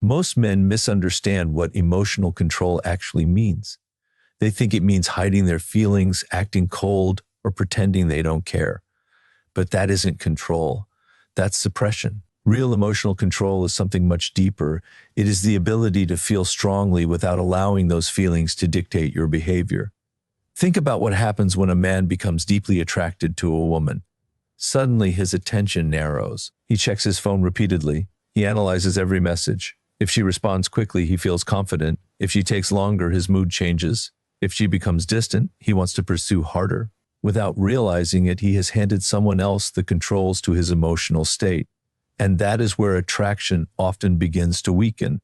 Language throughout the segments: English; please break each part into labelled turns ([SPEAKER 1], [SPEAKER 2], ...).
[SPEAKER 1] Most men misunderstand what emotional control actually means. They think it means hiding their feelings, acting cold, or pretending they don't care. But that isn't control. That's suppression. Real emotional control is something much deeper. It is the ability to feel strongly without allowing those feelings to dictate your behavior. Think about what happens when a man becomes deeply attracted to a woman. Suddenly, his attention narrows. He checks his phone repeatedly. He analyzes every message. If she responds quickly, he feels confident. If she takes longer, his mood changes. If she becomes distant, he wants to pursue harder. Without realizing it, he has handed someone else the controls to his emotional state. And that is where attraction often begins to weaken.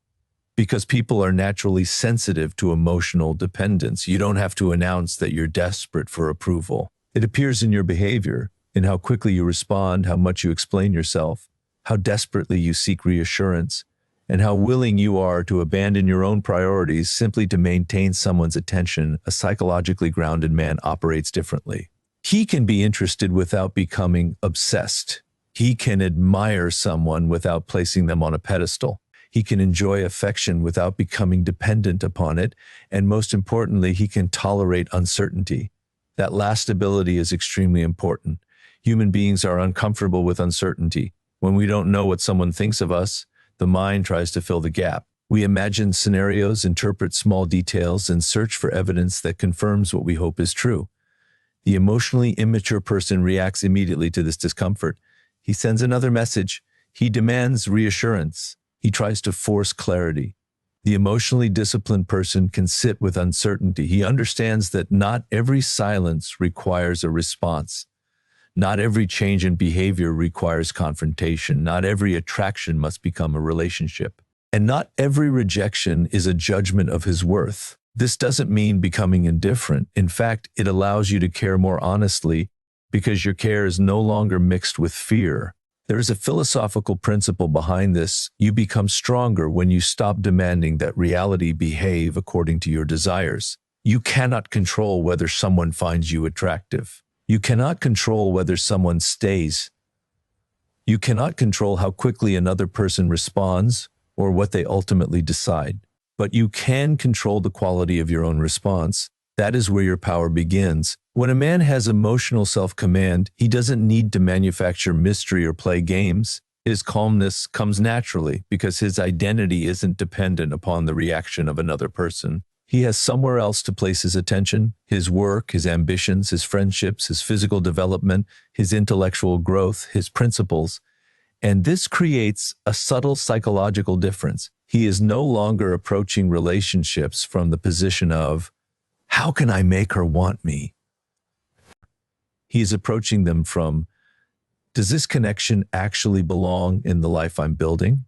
[SPEAKER 1] Because people are naturally sensitive to emotional dependence, you don't have to announce that you're desperate for approval. It appears in your behavior, in how quickly you respond, how much you explain yourself, how desperately you seek reassurance, and how willing you are to abandon your own priorities simply to maintain someone's attention. A psychologically grounded man operates differently. He can be interested without becoming obsessed. He can admire someone without placing them on a pedestal. He can enjoy affection without becoming dependent upon it. And most importantly, he can tolerate uncertainty. That last ability is extremely important. Human beings are uncomfortable with uncertainty. When we don't know what someone thinks of us, the mind tries to fill the gap. We imagine scenarios, interpret small details, and search for evidence that confirms what we hope is true. The emotionally immature person reacts immediately to this discomfort. He sends another message. He demands reassurance. He tries to force clarity. The emotionally disciplined person can sit with uncertainty. He understands that not every silence requires a response. Not every change in behavior requires confrontation. Not every attraction must become a relationship. And not every rejection is a judgment of his worth. This doesn't mean becoming indifferent. In fact, it allows you to care more honestly because your care is no longer mixed with fear. There is a philosophical principle behind this. You become stronger when you stop demanding that reality behave according to your desires. You cannot control whether someone finds you attractive. You cannot control whether someone stays. You cannot control how quickly another person responds or what they ultimately decide. But you can control the quality of your own response. That is where your power begins. When a man has emotional self-command, he doesn't need to manufacture mystery or play games. His calmness comes naturally because his identity isn't dependent upon the reaction of another person. He has somewhere else to place his attention, his work, his ambitions, his friendships, his physical development, his intellectual growth, his principles. And this creates a subtle psychological difference. He is no longer approaching relationships from the position of, how can I make her want me? He is approaching them from, does this connection actually belong in the life I'm building?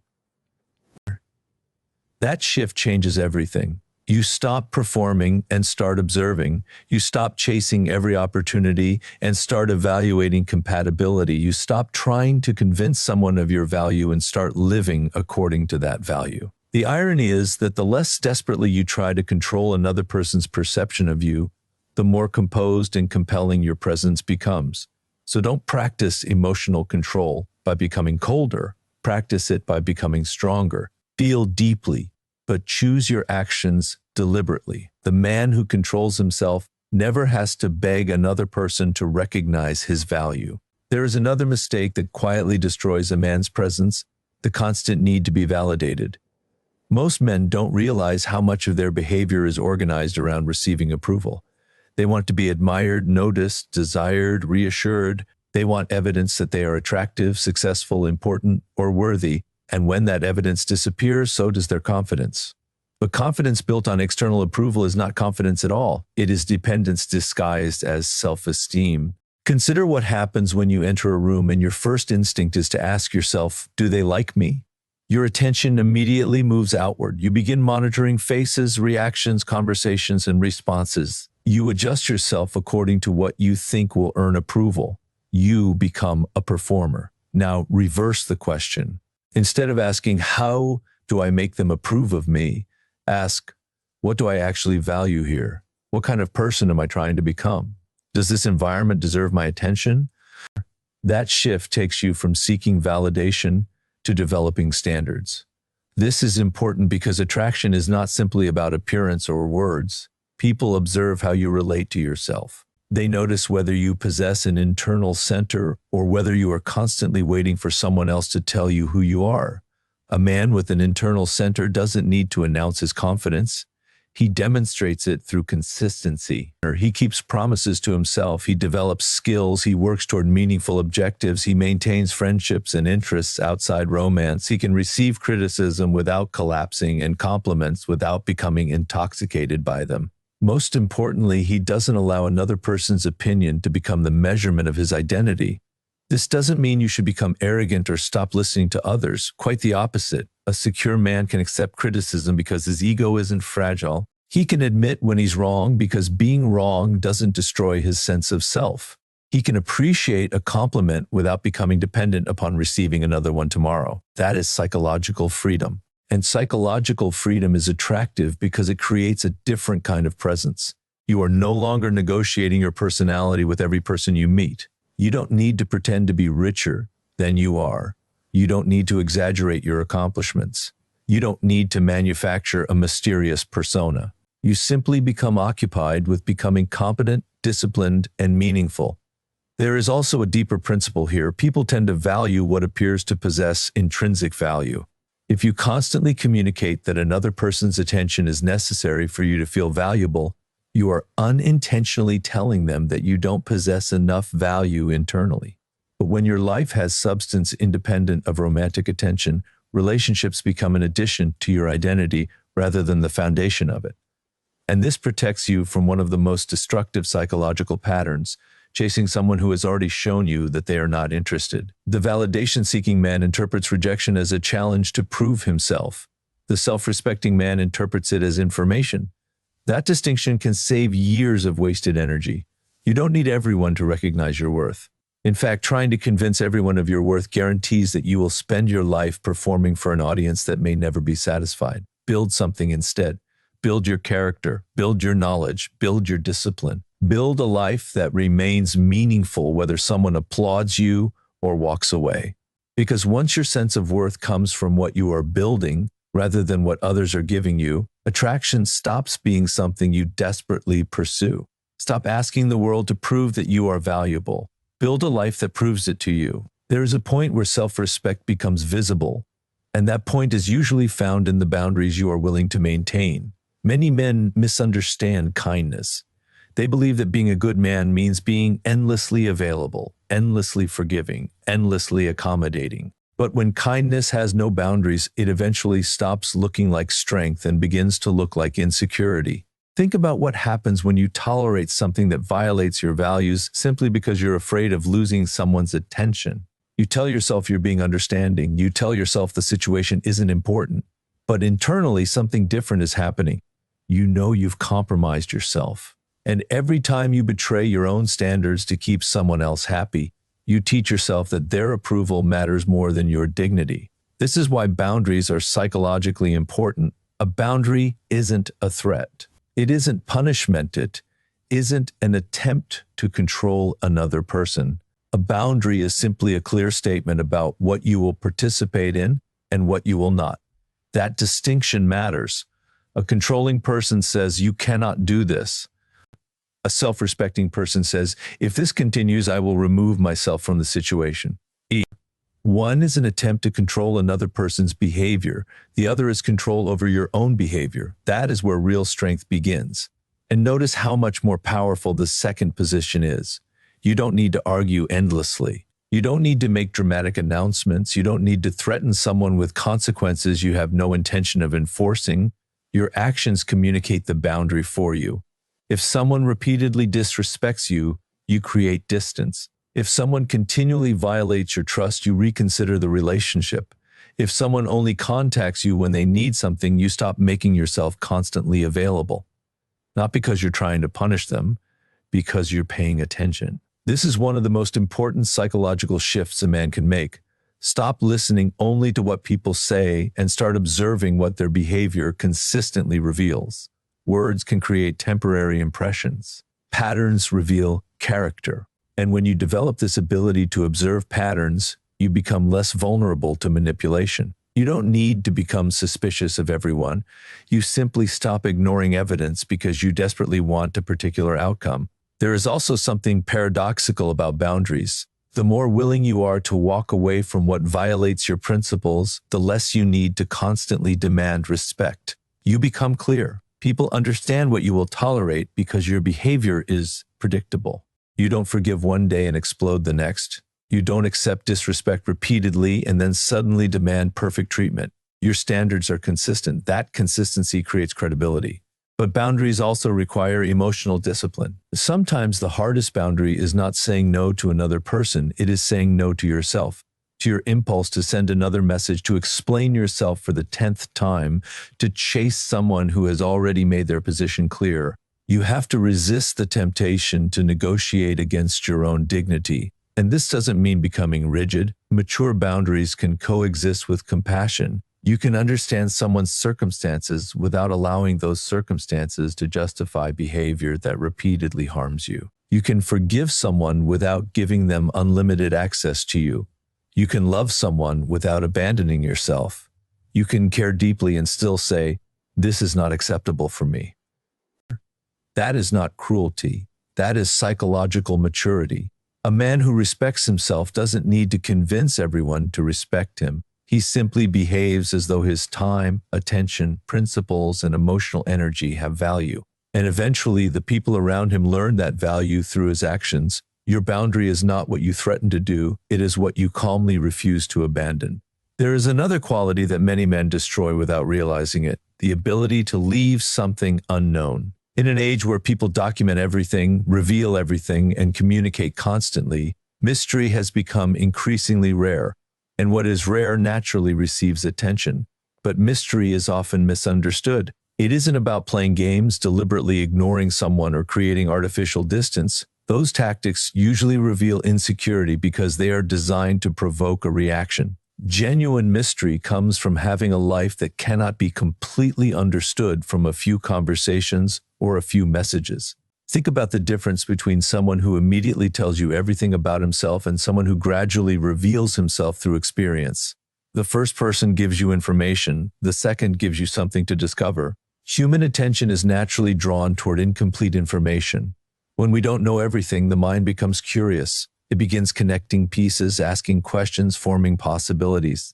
[SPEAKER 1] That shift changes everything. You stop performing and start observing. You stop chasing every opportunity and start evaluating compatibility. You stop trying to convince someone of your value and start living according to that value. The irony is that the less desperately you try to control another person's perception of you, the more composed and compelling your presence becomes. So don't practice emotional control by becoming colder. Practice it by becoming stronger. Feel deeply, but choose your actions deliberately. The man who controls himself never has to beg another person to recognize his value. There is another mistake that quietly destroys a man's presence: the constant need to be validated. Most men don't realize how much of their behavior is organized around receiving approval. They want to be admired, noticed, desired, reassured. They want evidence that they are attractive, successful, important, or worthy. And when that evidence disappears, so does their confidence. But confidence built on external approval is not confidence at all. It is dependence disguised as self-esteem. Consider what happens when you enter a room and your first instinct is to ask yourself, do they like me? Your attention immediately moves outward. You begin monitoring faces, reactions, conversations, and responses. You adjust yourself according to what you think will earn approval. You become a performer. Now reverse the question. Instead of asking, how do I make them approve of me? Ask, what do I actually value here? What kind of person am I trying to become? Does this environment deserve my attention? That shift takes you from seeking validation to developing standards. This is important because attraction is not simply about appearance or words. People observe how you relate to yourself. They notice whether you possess an internal center or whether you are constantly waiting for someone else to tell you who you are. A man with an internal center doesn't need to announce his confidence. He demonstrates it through consistency. He keeps promises to himself. He develops skills. He works toward meaningful objectives. He maintains friendships and interests outside romance. He can receive criticism without collapsing and compliments without becoming intoxicated by them. Most importantly, he doesn't allow another person's opinion to become the measurement of his identity. This doesn't mean you should become arrogant or stop listening to others. Quite the opposite. A secure man can accept criticism because his ego isn't fragile. He can admit when he's wrong because being wrong doesn't destroy his sense of self. He can appreciate a compliment without becoming dependent upon receiving another one tomorrow. That is psychological freedom. And psychological freedom is attractive because it creates a different kind of presence. You are no longer negotiating your personality with every person you meet. You don't need to pretend to be richer than you are. You don't need to exaggerate your accomplishments. You don't need to manufacture a mysterious persona. You simply become occupied with becoming competent, disciplined, and meaningful. There is also a deeper principle here. People tend to value what appears to possess intrinsic value. If you constantly communicate that another person's attention is necessary for you to feel valuable, you are unintentionally telling them that you don't possess enough value internally. But when your life has substance independent of romantic attention, relationships become an addition to your identity rather than the foundation of it. And this protects you from one of the most destructive psychological patterns, chasing someone who has already shown you that they are not interested. The validation-seeking man interprets rejection as a challenge to prove himself. The self-respecting man interprets it as information. That distinction can save years of wasted energy. You don't need everyone to recognize your worth. In fact, trying to convince everyone of your worth guarantees that you will spend your life performing for an audience that may never be satisfied. Build something instead. Build your character, build your knowledge, build your discipline. Build a life that remains meaningful whether someone applauds you or walks away. Because once your sense of worth comes from what you are building rather than what others are giving you, attraction stops being something you desperately pursue. Stop asking the world to prove that you are valuable. Build a life that proves it to you. There is a point where self-respect becomes visible, and that point is usually found in the boundaries you are willing to maintain. Many men misunderstand kindness. They believe that being a good man means being endlessly available, endlessly forgiving, endlessly accommodating. But when kindness has no boundaries, it eventually stops looking like strength and begins to look like insecurity. Think about what happens when you tolerate something that violates your values simply because you're afraid of losing someone's attention. You tell yourself you're being understanding. You tell yourself the situation isn't important. But internally, something different is happening. You know you've compromised yourself. And every time you betray your own standards to keep someone else happy, you teach yourself that their approval matters more than your dignity. This is why boundaries are psychologically important. A boundary isn't a threat. It isn't punishment. It isn't an attempt to control another person. A boundary is simply a clear statement about what you will participate in and what you will not. That distinction matters. A controlling person says, "You cannot do this." A self-respecting person says, "If this continues, I will remove myself from the situation." One is an attempt to control another person's behavior. The other is control over your own behavior. That is where real strength begins. And notice how much more powerful the second position is. You don't need to argue endlessly. You don't need to make dramatic announcements. You don't need to threaten someone with consequences you have no intention of enforcing. Your actions communicate the boundary for you. If someone repeatedly disrespects you, you create distance. If someone continually violates your trust, you reconsider the relationship. If someone only contacts you when they need something, you stop making yourself constantly available. Not because you're trying to punish them, because you're paying attention. This is one of the most important psychological shifts a man can make. Stop listening only to what people say and start observing what their behavior consistently reveals. Words can create temporary impressions. Patterns reveal character. And when you develop this ability to observe patterns, you become less vulnerable to manipulation. You don't need to become suspicious of everyone. You simply stop ignoring evidence because you desperately want a particular outcome. There is also something paradoxical about boundaries. The more willing you are to walk away from what violates your principles, the less you need to constantly demand respect. You become clear. People understand what you will tolerate because your behavior is predictable. You don't forgive one day and explode the next. You don't accept disrespect repeatedly and then suddenly demand perfect treatment. Your standards are consistent. That consistency creates credibility. But boundaries also require emotional discipline. Sometimes the hardest boundary is not saying no to another person, it is saying no to yourself, to your impulse to send another message, to explain yourself for the 10th time, to chase someone who has already made their position clear. You have to resist the temptation to negotiate against your own dignity. And this doesn't mean becoming rigid. Mature boundaries can coexist with compassion. You can understand someone's circumstances without allowing those circumstances to justify behavior that repeatedly harms you. You can forgive someone without giving them unlimited access to you. You can love someone without abandoning yourself. You can care deeply and still say, "This is not acceptable for me." That is not cruelty. That is psychological maturity. A man who respects himself doesn't need to convince everyone to respect him. He simply behaves as though his time, attention, principles, and emotional energy have value. And eventually, the people around him learn that value through his actions. Your boundary is not what you threaten to do, it is what you calmly refuse to abandon. There is another quality that many men destroy without realizing it, the ability to leave something unknown. In an age where people document everything, reveal everything, and communicate constantly, mystery has become increasingly rare. And what is rare naturally receives attention. But mystery is often misunderstood. It isn't about playing games, deliberately ignoring someone, or creating artificial distance. Those tactics usually reveal insecurity because they are designed to provoke a reaction. Genuine mystery comes from having a life that cannot be completely understood from a few conversations or a few messages. Think about the difference between someone who immediately tells you everything about himself and someone who gradually reveals himself through experience. The first person gives you information, the second gives you something to discover. Human attention is naturally drawn toward incomplete information. When we don't know everything, the mind becomes curious. It begins connecting pieces, asking questions, forming possibilities.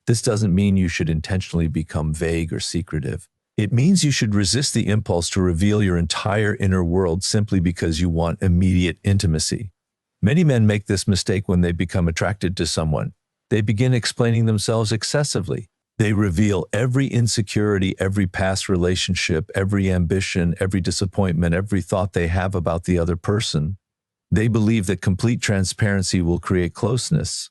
[SPEAKER 1] This doesn't mean you should intentionally become vague or secretive. It means you should resist the impulse to reveal your entire inner world simply because you want immediate intimacy. Many men make this mistake when they become attracted to someone. They begin explaining themselves excessively. They reveal every insecurity, every past relationship, every ambition, every disappointment, every thought they have about the other person. They believe that complete transparency will create closeness.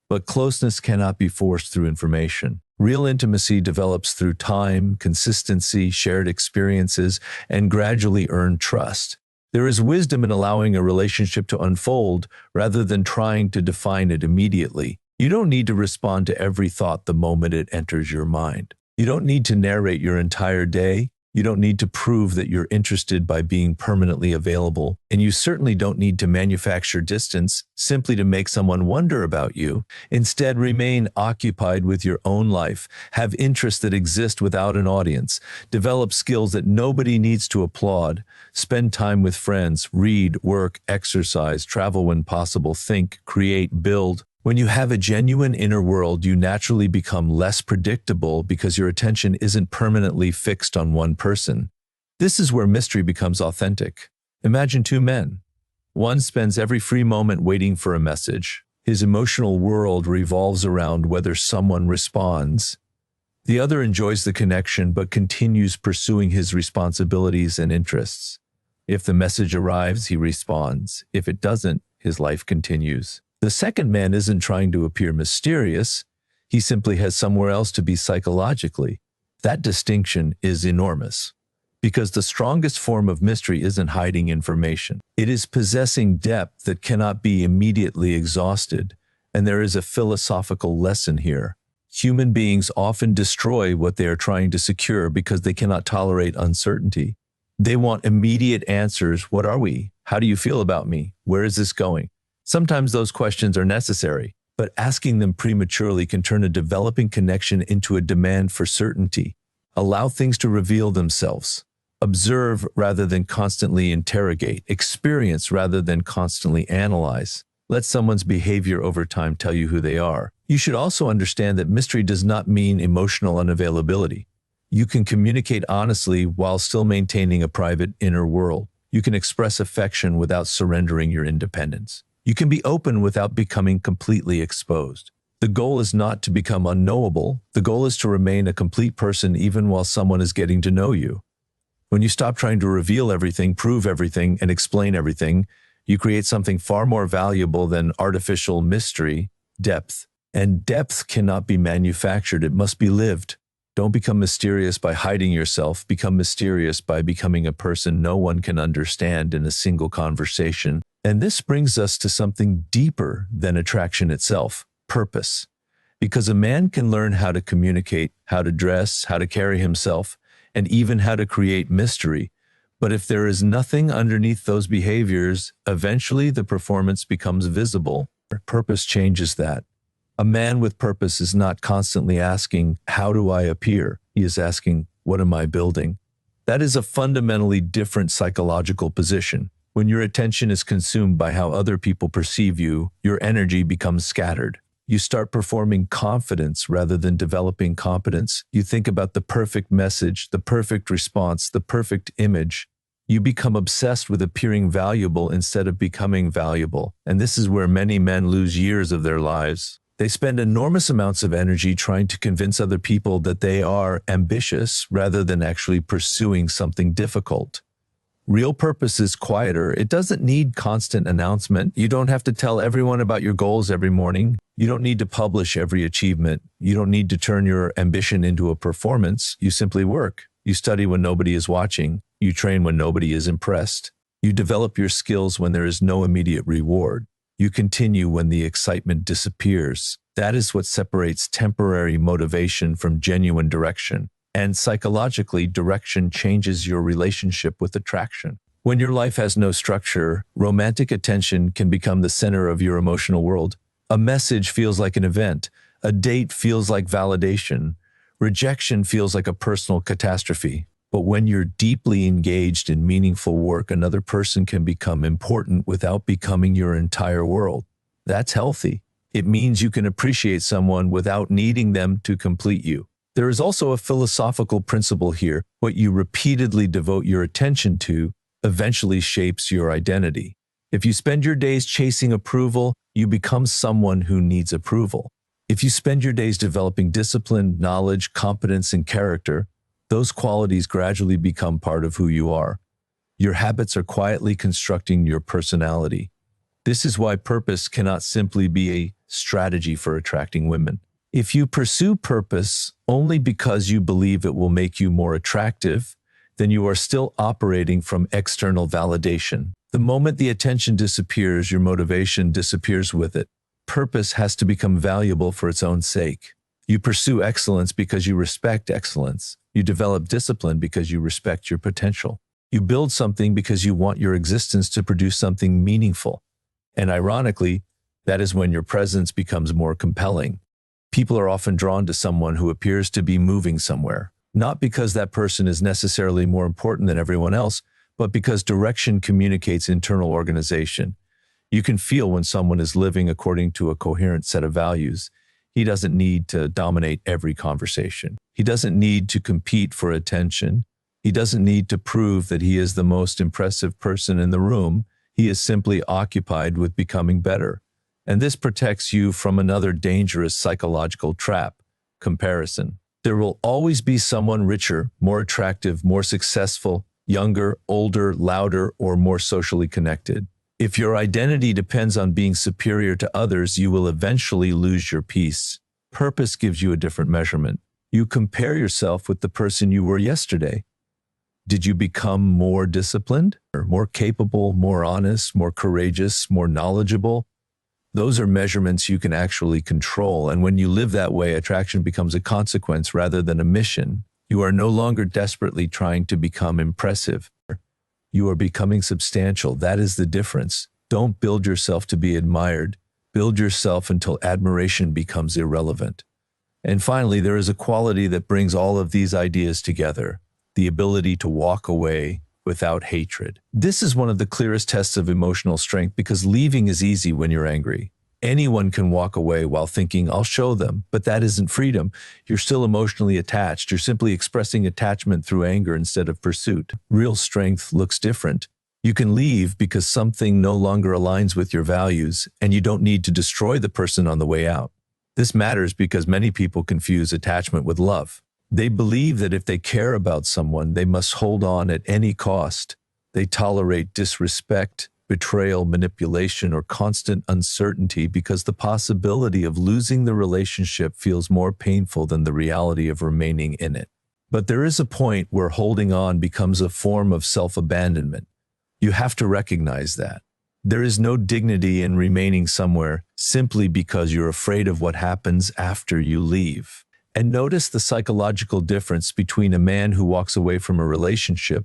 [SPEAKER 1] But closeness cannot be forced through information. Real intimacy develops through time, consistency, shared experiences, and gradually earned trust. There is wisdom in allowing a relationship to unfold rather than trying to define it immediately. You don't need to respond to every thought the moment it enters your mind. You don't need to narrate your entire day. You don't need to prove that you're interested by being permanently available, and you certainly don't need to manufacture distance simply to make someone wonder about you. Instead, remain occupied with your own life, have interests that exist without an audience, develop skills that nobody needs to applaud, spend time with friends, read, work, exercise, travel when possible, think, create, build. When you have a genuine inner world, you naturally become less predictable because your attention isn't permanently fixed on one person. This is where mystery becomes authentic. Imagine two men. One spends every free moment waiting for a message. His emotional world revolves around whether someone responds. The other enjoys the connection but continues pursuing his responsibilities and interests. If the message arrives, he responds. If it doesn't, his life continues. The second man isn't trying to appear mysterious. He simply has somewhere else to be psychologically. That distinction is enormous. Because the strongest form of mystery isn't hiding information. It is possessing depth that cannot be immediately exhausted. And there is a philosophical lesson here. Human beings often destroy what they are trying to secure because they cannot tolerate uncertainty. They want immediate answers. What are we? How do you feel about me? Where is this going? Sometimes those questions are necessary. But asking them prematurely can turn a developing connection into a demand for certainty. Allow things to reveal themselves. Observe rather than constantly interrogate. Experience rather than constantly analyze. Let someone's behavior over time tell you who they are. You should also understand that mystery does not mean emotional unavailability. You can communicate honestly while still maintaining a private inner world. You can express affection without surrendering your independence. You can be open without becoming completely exposed. The goal is not to become unknowable. The goal is to remain a complete person even while someone is getting to know you. When you stop trying to reveal everything, prove everything, and explain everything, you create something far more valuable than artificial mystery, depth. And depth cannot be manufactured, it must be lived. Don't become mysterious by hiding yourself, become mysterious by becoming a person no one can understand in a single conversation. And this brings us to something deeper than attraction itself, purpose. Because a man can learn how to communicate, how to dress, how to carry himself, and even how to create mystery. But if there is nothing underneath those behaviors, eventually the performance becomes visible. Purpose changes that. A man with purpose is not constantly asking, how do I appear? He is asking, what am I building? That is a fundamentally different psychological position. When your attention is consumed by how other people perceive you, your energy becomes scattered. You start performing confidence rather than developing competence. You think about the perfect message, the perfect response, the perfect image. You become obsessed with appearing valuable instead of becoming valuable. And this is where many men lose years of their lives. They spend enormous amounts of energy trying to convince other people that they are ambitious rather than actually pursuing something difficult. Real purpose is quieter. It doesn't need constant announcement. You don't have to tell everyone about your goals every morning. You don't need to publish every achievement. You don't need to turn your ambition into a performance. You simply work. You study when nobody is watching. You train when nobody is impressed. You develop your skills when there is no immediate reward. You continue when the excitement disappears. That is what separates temporary motivation from genuine direction. And psychologically, direction changes your relationship with attraction. When your life has no structure, romantic attention can become the center of your emotional world. A message feels like an event. A date feels like validation. Rejection feels like a personal catastrophe. But when you're deeply engaged in meaningful work, another person can become important without becoming your entire world. That's healthy. It means you can appreciate someone without needing them to complete you. There is also a philosophical principle here. What you repeatedly devote your attention to eventually shapes your identity. If you spend your days chasing approval, you become someone who needs approval. If you spend your days developing discipline, knowledge, competence, and character, those qualities gradually become part of who you are. Your habits are quietly constructing your personality. This is why purpose cannot simply be a strategy for attracting women. If you pursue purpose only because you believe it will make you more attractive, then you are still operating from external validation. The moment the attention disappears, your motivation disappears with it. Purpose has to become valuable for its own sake. You pursue excellence because you respect excellence. You develop discipline because you respect your potential. You build something because you want your existence to produce something meaningful. And ironically, that is when your presence becomes more compelling. People are often drawn to someone who appears to be moving somewhere, not because that person is necessarily more important than everyone else, but because direction communicates internal organization. You can feel when someone is living according to a coherent set of values. He doesn't need to dominate every conversation. He doesn't need to compete for attention. He doesn't need to prove that he is the most impressive person in the room. He is simply occupied with becoming better. And this protects you from another dangerous psychological trap, comparison. There will always be someone richer, more attractive, more successful, younger, older, louder, or more socially connected. If your identity depends on being superior to others, you will eventually lose your peace. Purpose gives you a different measurement. You compare yourself with the person you were yesterday. Did you become more disciplined, or more capable, more honest, more courageous, more knowledgeable? Those are measurements you can actually control, and when you live that way, attraction becomes a consequence rather than a mission. You are no longer desperately trying to become impressive. You are becoming substantial. That is the difference. Don't build yourself to be admired. Build yourself until admiration becomes irrelevant. And finally, there is a quality that brings all of these ideas together, the ability to walk away without hatred. This is one of the clearest tests of emotional strength because leaving is easy when you're angry. Anyone can walk away while thinking, I'll show them, but that isn't freedom. You're still emotionally attached. You're simply expressing attachment through anger instead of pursuit. Real strength looks different. You can leave because something no longer aligns with your values, and you don't need to destroy the person on the way out. This matters because many people confuse attachment with love. They believe that if they care about someone, they must hold on at any cost. They tolerate disrespect, betrayal, manipulation, or constant uncertainty because the possibility of losing the relationship feels more painful than the reality of remaining in it. But there is a point where holding on becomes a form of self-abandonment. You have to recognize that. There is no dignity in remaining somewhere simply because you're afraid of what happens after you leave. And notice the psychological difference between a man who walks away from a relationship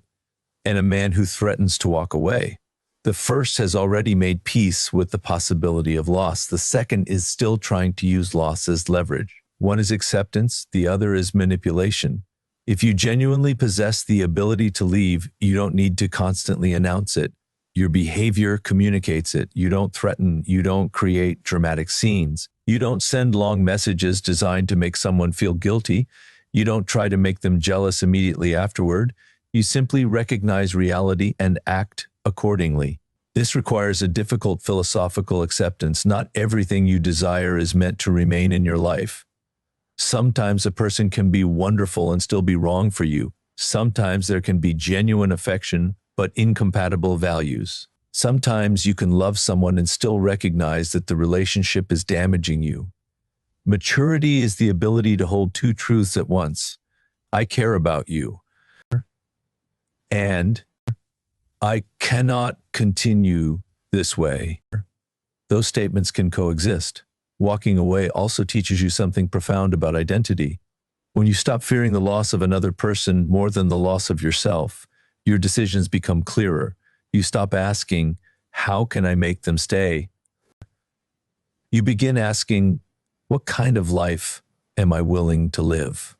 [SPEAKER 1] and a man who threatens to walk away. The first has already made peace with the possibility of loss. The second is still trying to use loss as leverage. One is acceptance, the other is manipulation. If you genuinely possess the ability to leave, you don't need to constantly announce it. Your behavior communicates it. You don't threaten. You don't create dramatic scenes. You don't send long messages designed to make someone feel guilty. You don't try to make them jealous immediately afterward. You simply recognize reality and act accordingly. This requires a difficult philosophical acceptance. Not everything you desire is meant to remain in your life. Sometimes a person can be wonderful and still be wrong for you. Sometimes there can be genuine affection, but incompatible values. Sometimes you can love someone and still recognize that the relationship is damaging you. Maturity is the ability to hold two truths at once. I care about you, and I cannot continue this way. Those statements can coexist. Walking away also teaches you something profound about identity. When you stop fearing the loss of another person more than the loss of yourself, your decisions become clearer. You stop asking, how can I make them stay? You begin asking, what kind of life am I willing to live?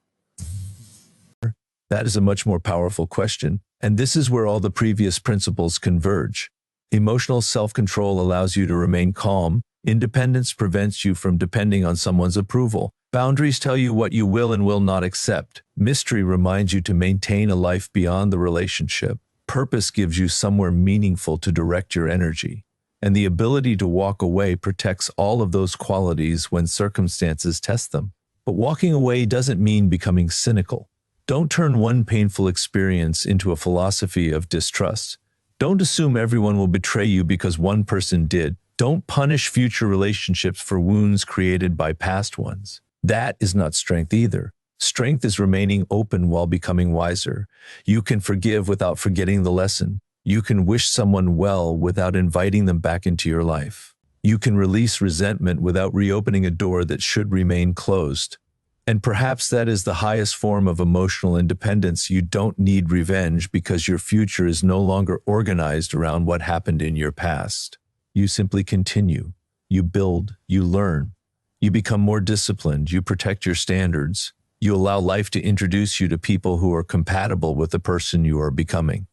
[SPEAKER 1] That is a much more powerful question, and this is where all the previous principles converge. Emotional self-control allows you to remain calm. Independence prevents you from depending on someone's approval. Boundaries tell you what you will and will not accept. Mystery reminds you to maintain a life beyond the relationship. Purpose gives you somewhere meaningful to direct your energy. And the ability to walk away protects all of those qualities when circumstances test them. But walking away doesn't mean becoming cynical. Don't turn one painful experience into a philosophy of distrust. Don't assume everyone will betray you because one person did. Don't punish future relationships for wounds created by past ones. That is not strength either. Strength is remaining open while becoming wiser. You can forgive without forgetting the lesson. You can wish someone well without inviting them back into your life. You can release resentment without reopening a door that should remain closed. And perhaps that is the highest form of emotional independence. You don't need revenge because your future is no longer organized around what happened in your past. You simply continue. You build. You learn. You become more disciplined. You protect your standards. You allow life to introduce you to people who are compatible with the person you are becoming.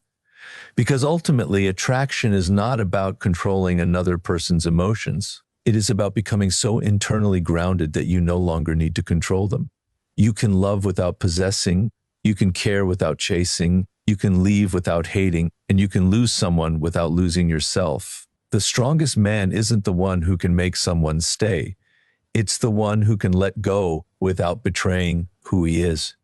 [SPEAKER 1] Because ultimately, attraction is not about controlling another person's emotions. It is about becoming so internally grounded that you no longer need to control them. You can love without possessing. You can care without chasing. You can leave without hating. And you can lose someone without losing yourself. The strongest man isn't the one who can make someone stay. It's the one who can let go without betraying who he is.